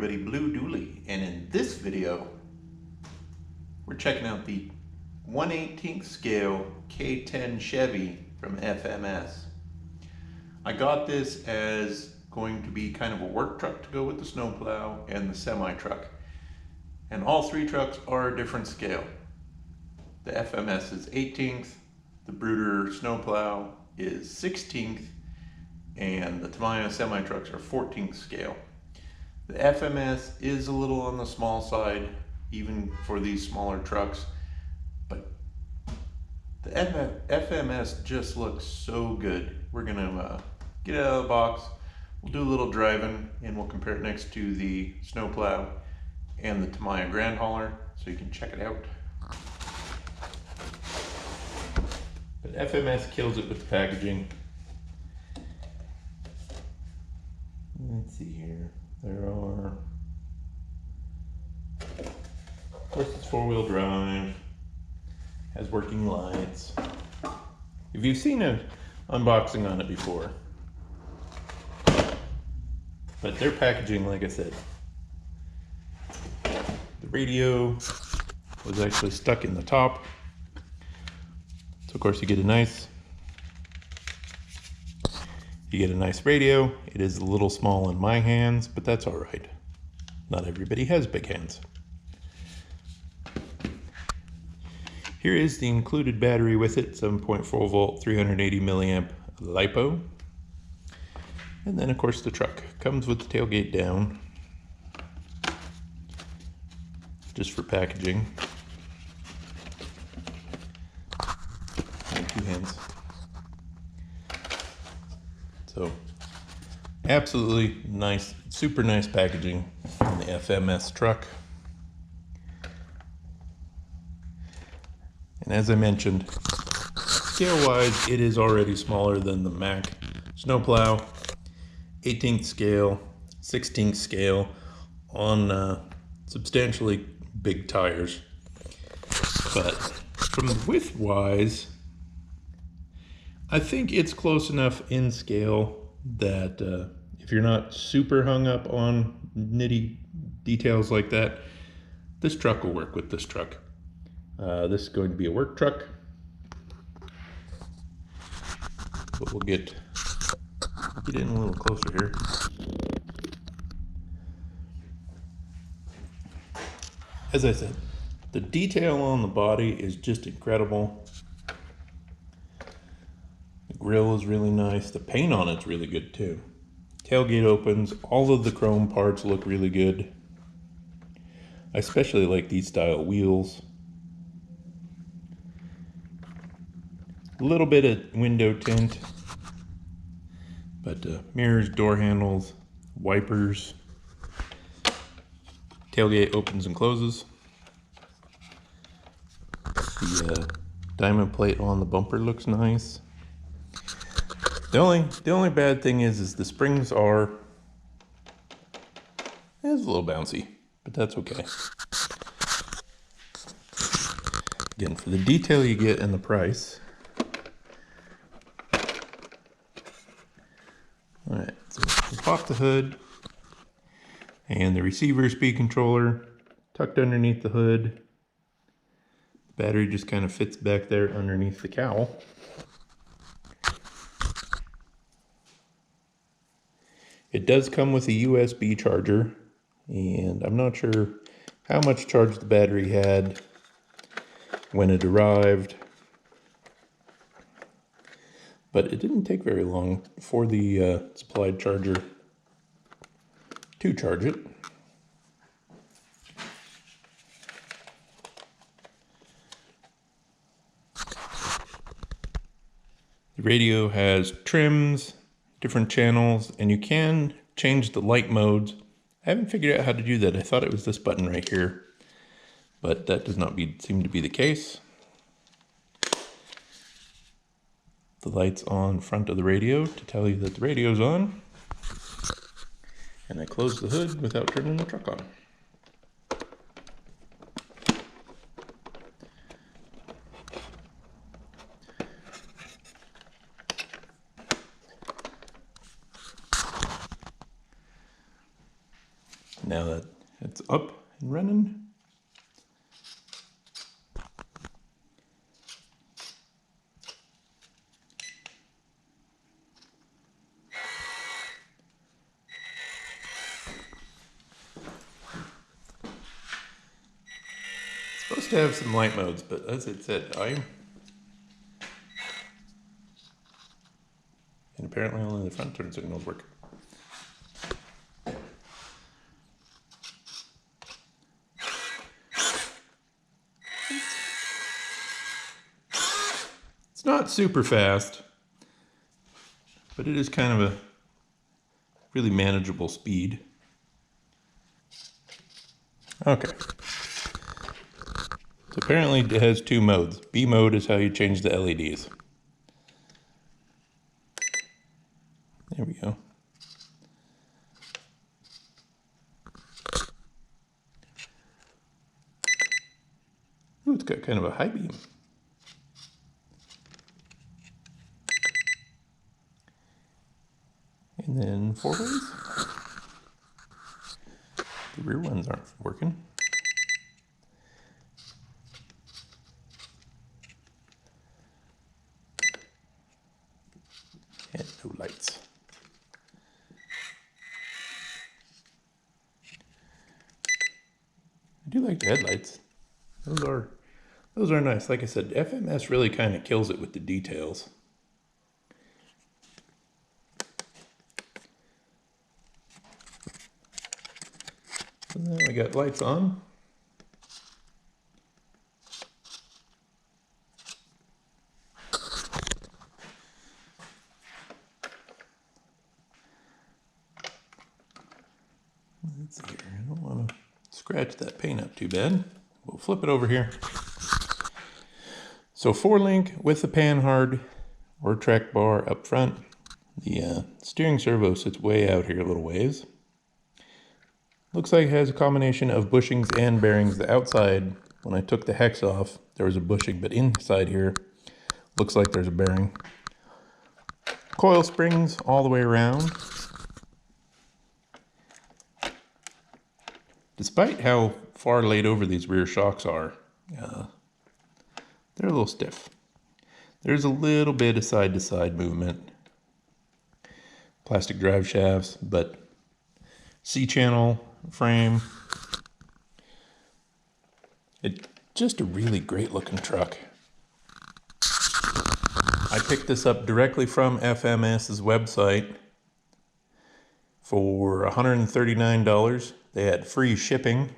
everybody, Blue Dooley, and in this video we're checking out the 1/18 scale K10 Chevy from FMS. I got this as going to be kind of a work truck to go with the snowplow and the semi-truck, and all three trucks are a different scale. The FMS is 18th, the Brooder snowplow is 16th, and the Tamiya semi-trucks are 14th scale. The FMS is a little on the small side, even for these smaller trucks, but the FMS just looks so good. We're gonna get it out of the box, we'll do a little driving, and we'll compare it next to the snowplow and the Tamiya Grand Hauler so you can check it out. But FMS kills it with the packaging. Let's see here. There are, of course, it's 4-wheel drive, has working lights. If you've seen an unboxing on it before, but their packaging, like I said, the radio was actually stuck in the top. So of course you get a nice radio. It is a little small in my hands, but that's all right. Not everybody has big hands. Here is the included battery with it, 7.4 volt, 380 milliamp LiPo. And then of course the truck comes with the tailgate down, just for packaging. And 2 hands. So absolutely nice, super nice packaging on the FMS truck. And as I mentioned, scale-wise, it is already smaller than the Mack snowplow. 18th scale, 16th scale on substantially big tires. But from width-wise, I think it's close enough in scale that if you're not super hung up on nitty details like that, this truck will work with this truck. This is going to be a work truck, but we'll get in a little closer here. As I said, the detail on the body is just incredible. Grill is really nice. The paint on it's really good too. Tailgate opens. All of the chrome parts look really good. I especially like these style wheels. A little bit of window tint, but mirrors, door handles, wipers. Tailgate opens and closes. The diamond plate on the bumper looks nice. The only bad thing is the springs are, it's a little bouncy, but that's okay. Again, for the detail you get and the price. All right, so we pop the hood, and the receiver speed controller tucked underneath the hood. The battery just kind of fits back there underneath the cowl. It does come with a USB charger, and I'm not sure how much charge the battery had when it arrived, but it didn't take very long for the supplied charger to charge it. The radio has trims, different channels, and you can change the light modes. I haven't figured out how to do that. I thought it was this button right here, but that does not seem to be the case. The light's on front of the radio to tell you that the radio's on. And I close the hood without turning the truck on. now that it's up and running. It's supposed to have some light modes, but as it said, and apparently only the front turn signals work. It's not super fast, but it is kind of a really manageable speed. Okay. So apparently it has two modes. B mode is how you change the LEDs. There we go. Ooh, it's got kind of a high beam. And then 4 ways. The rear ones aren't working. And no lights. I do like the headlights. Those are nice. Like I said, FMS really kind of kills it with the details. So now we got lights on. Let's see here. I don't want to scratch that paint up too bad. We'll flip it over here. So 4-link with the panhard or track bar up front. The steering servo sits way out here a little ways. Looks like it has a combination of bushings and bearings. The outside, when I took the hex off, there was a bushing, but inside here, looks like there's a bearing. Coil springs all the way around. Despite how far laid over these rear shocks are, they're a little stiff. There's a little bit of side-to-side movement. Plastic drive shafts, but C-channel frame. It's just a really great looking truck. I picked this up directly from FMS's website for $139. They had free shipping.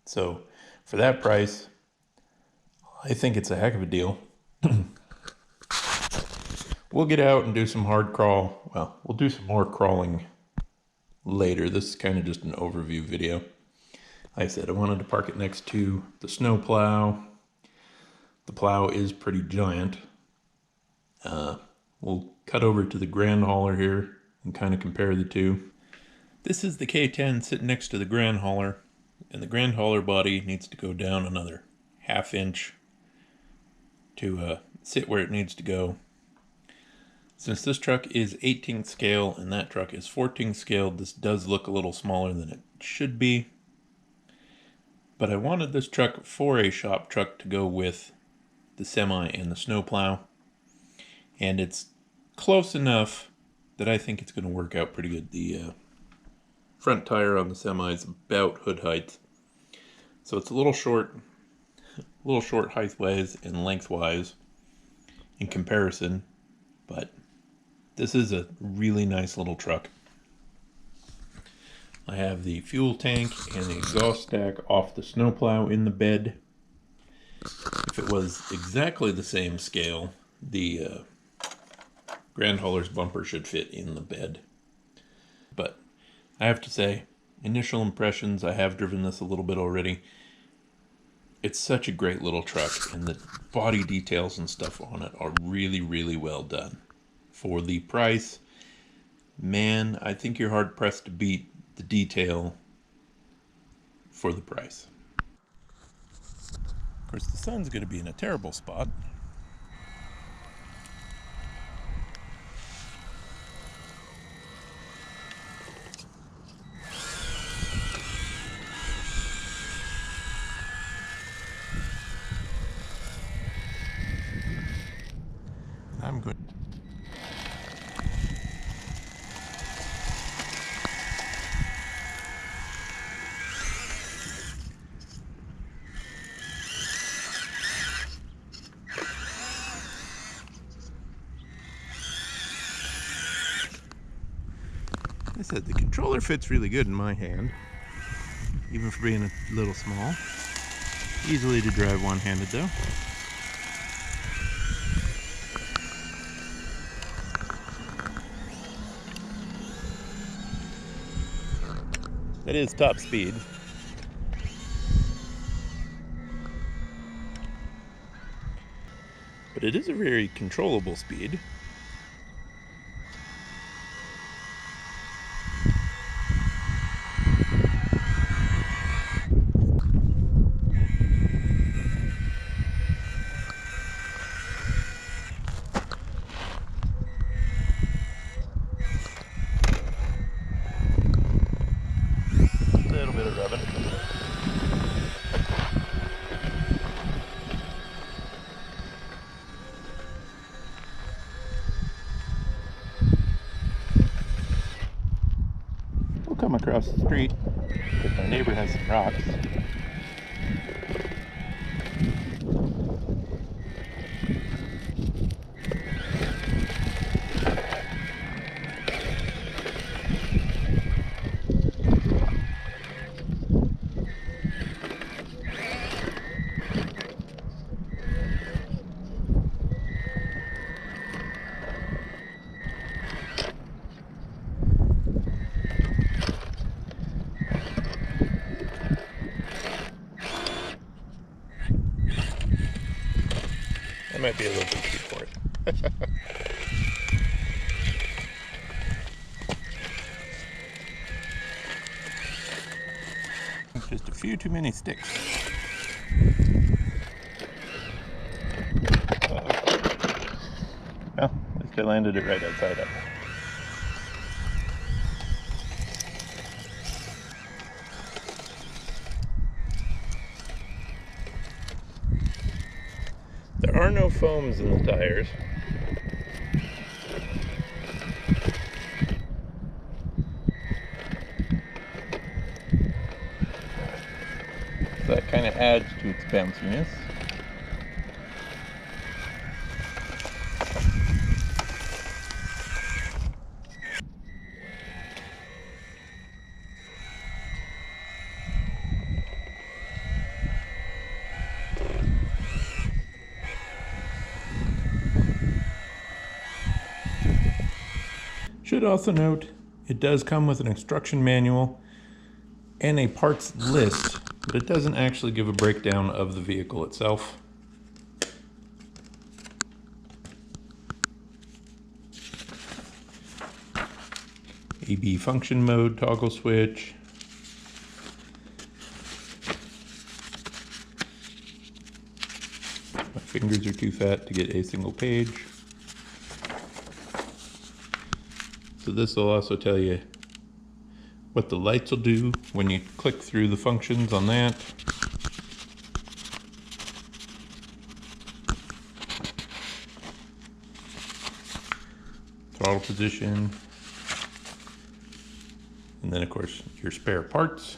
So for that price, I think it's a heck of a deal. We'll get out and do some hard crawl. Well, we'll do some more crawling later. This is kind of just an overview video. Like I said, I wanted to park it next to the snow plow. The plow is pretty giant. We'll cut over to the grand hauler here and kind of compare the two. This is the K10 sitting next to the grand hauler, and the grand hauler body needs to go down another 1/2 inch to sit where it needs to go. Since this truck is 18th scale and that truck is 14th scale, this does look a little smaller than it should be. But I wanted this truck for a shop truck to go with the semi and the snowplow. And it's close enough that I think it's going to work out pretty good. The front tire on the semi is about hood height. So it's a little short height-wise and lengthwise in comparison. But this is a really nice little truck. I have the fuel tank and the exhaust stack off the snowplow in the bed. If it was exactly the same scale, the grand hauler's bumper should fit in the bed. But I have to say, initial impressions, I have driven this a little bit already. It's such a great little truck, and the body details and stuff on it are really, really well done. For the price, man, I think you're hard pressed to beat the detail for the price. Of course, the sun's going to be in a terrible spot. I'm good. I said the controller fits really good in my hand, even for being a little small. Easily to drive one-handed though. That is top speed. But it is a very controllable speed. A little bit of rubbing. We'll come across the street because my neighbor has some rocks. That might be a little bit too for it. Just a few too many sticks. Well, at least I landed it right outside up. There are no foams in the tires. So that kind of adds to its bounciness. Should also note, it does come with an instruction manual and a parts list, but it doesn't actually give a breakdown of the vehicle itself. AB function mode, toggle switch. My fingers are too fat to get a single page. So this will also tell you what the lights will do when you click through the functions on that. Throttle position. And then of course your spare parts.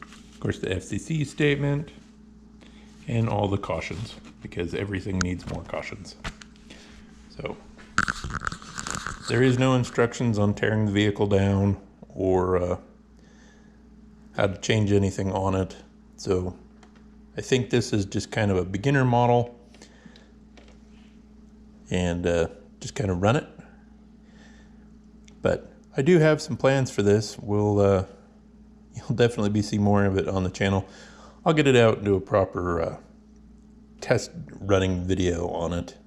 Of course the FCC statement and all the cautions, because everything needs more cautions. So there is no instructions on tearing the vehicle down or how to change anything on it. So I think this is just kind of a beginner model, and just kind of run it. But I do have some plans for this. You'll definitely be seeing more of it on the channel. I'll get it out and do a proper test running video on it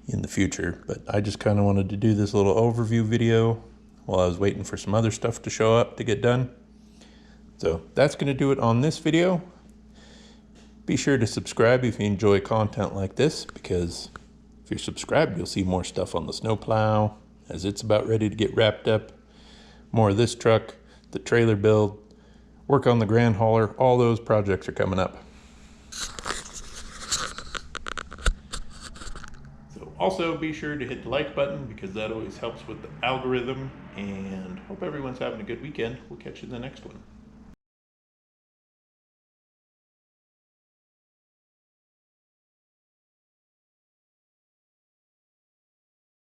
in the future, but I just kind of wanted to do this little overview video while I was waiting for some other stuff to show up to get done. So that's going to do it on this video. Be sure to subscribe if you enjoy content like this, because if you're subscribed, you'll see more stuff on the snowplow as it's about ready to get wrapped up. More of this truck, the trailer build, work on the grand hauler, all those projects are coming up. Also, be sure to hit the like button because that always helps with the algorithm, and hope everyone's having a good weekend. We'll catch you in the next one.